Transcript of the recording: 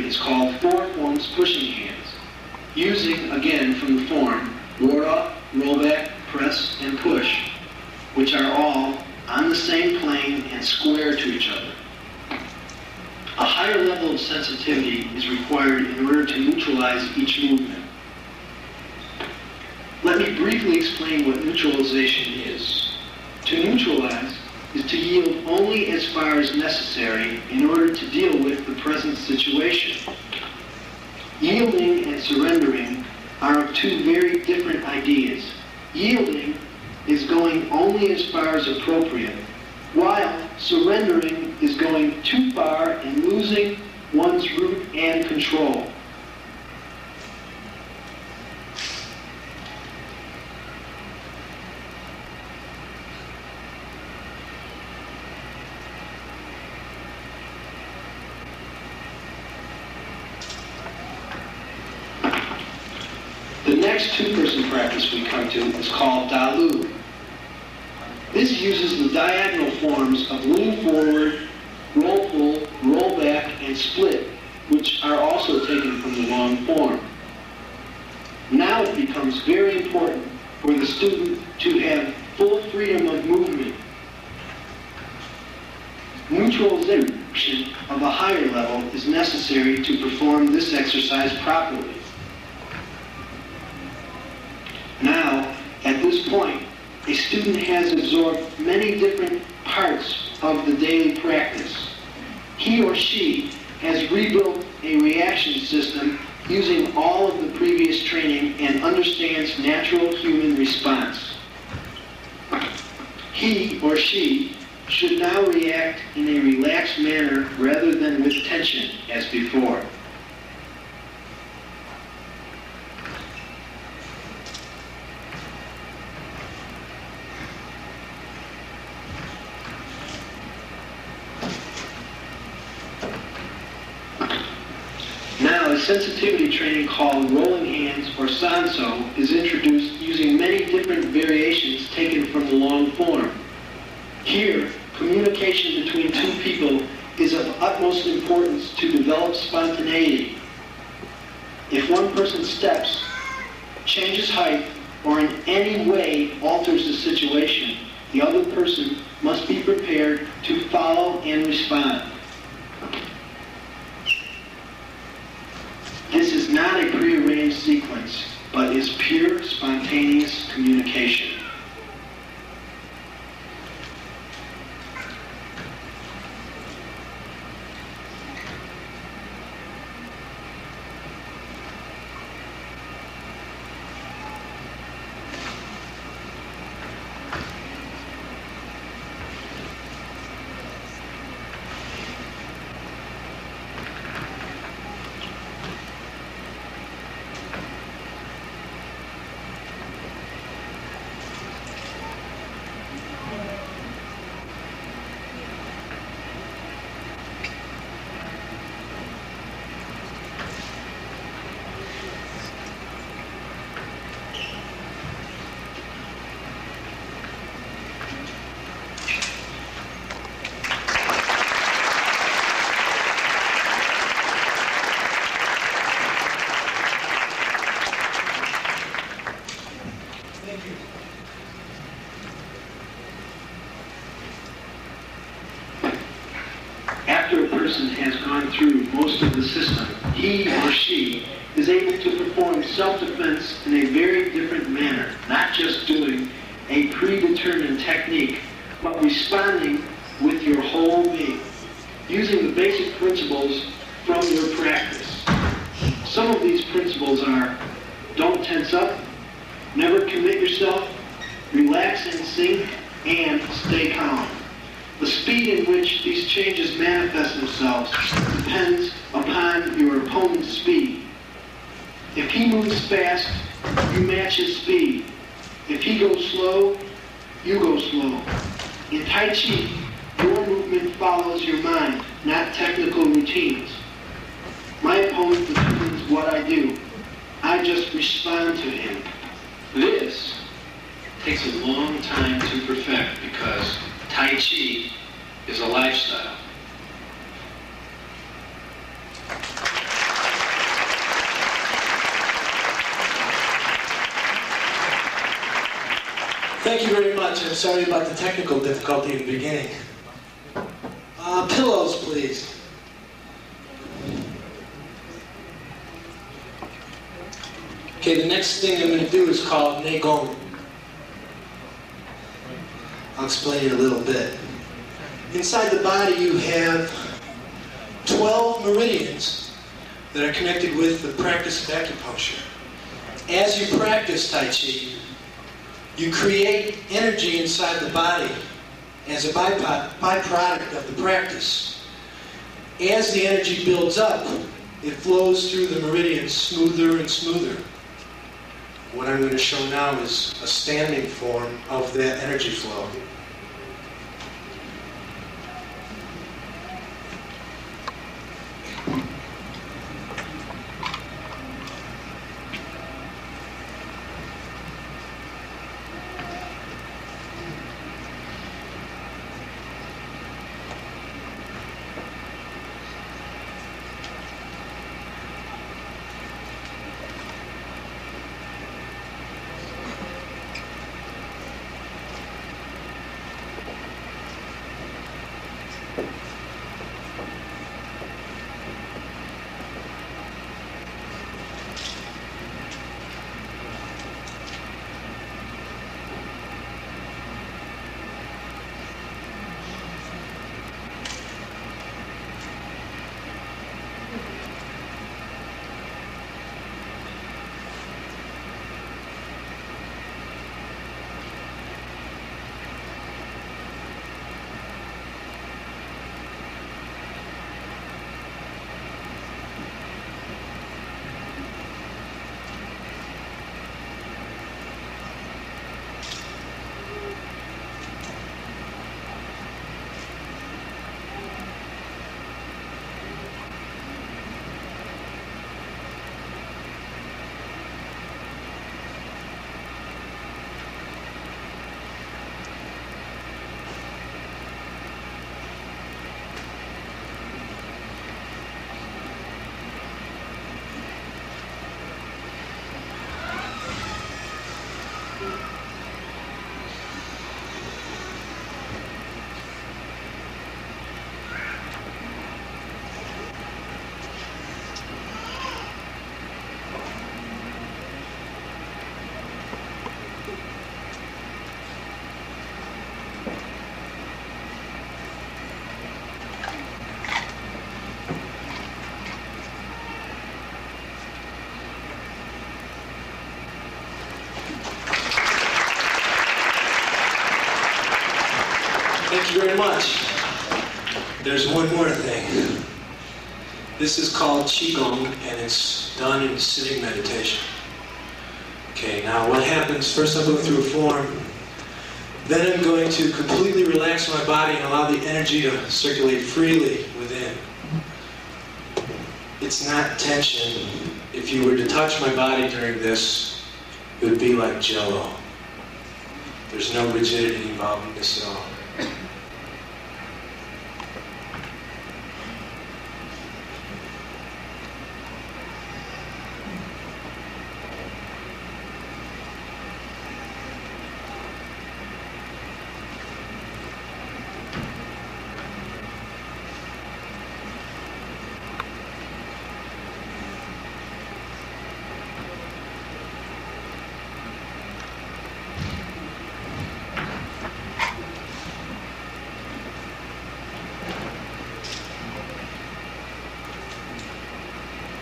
is called four forms pushing hands, using, again, from the form, ward off, roll back, press, and push, which are all on the same plane and square to each other. A higher level of sensitivity is required in order to neutralize each movement. Let me briefly explain what neutralization is. To neutralize is to yield only as far as necessary in order to deal with the present situation. Yielding and surrendering are two very different ideas. Yielding is going only as far as appropriate, while surrendering is going too far and losing one's root and control. The next two-person practice we come to is called Dalu. This uses the diagonal forms of lean forward, roll pull, roll back, and split, which are also taken from the long form. Now it becomes very important for the student to have full freedom of movement. Neutralization of a higher level is necessary to perform this exercise properly. Now, at this point, a student has absorbed many different parts of the daily practice. He or she has rebuilt a reaction system using all of the previous training and understands natural human response. He or she should now react in a relaxed manner rather than with tension as before. Now, a sensitivity training called rolling hands or sanso is introduced using many different variations taken from the long form. Here, communication between two people is of utmost importance to develop spontaneity. If one person steps, changes height, or in any way alters the situation, the other person must be prepared to follow and respond. This is not a prearranged sequence, but is pure, spontaneous communication. After a person has gone through most of the system, he or she is able to perform self-defense in a very different manner, not just doing a predetermined technique, but responding with your whole being, using the basic principles from your practice. Some of these principles are: don't tense up, never commit yourself, relax and sink, and stay calm. The speed in which these changes manifest themselves depends upon your opponent's speed. If he moves fast, you match his speed. If he goes slow, you go slow. In Tai Chi, your movement follows your mind, not technical routines. My opponent determines what I do. I just respond to him. This takes a long time to perfect because Tai Chi is a lifestyle. Thank you very much. I'm sorry about the technical difficulty in the beginning. Pillows, please. Okay, the next thing I'm going to do is called Neigong. I'll explain it a little bit. Inside the body you have 12 meridians that are connected with the practice of acupuncture. As you practice Tai Chi, you create energy inside the body as a byproduct of the practice. As the energy builds up, it flows through the meridians smoother and smoother. What I'm going to show now is a standing form of that energy flow. Thank you very much. There's one more thing. This is called Qigong, and it's done in sitting meditation. Okay, now what happens, first I'm going through a form, then I'm going to completely relax my body and allow the energy to circulate freely within. It's not tension. If you were to touch my body during this, it would be like Jell-O. There's no rigidity involved in this at all.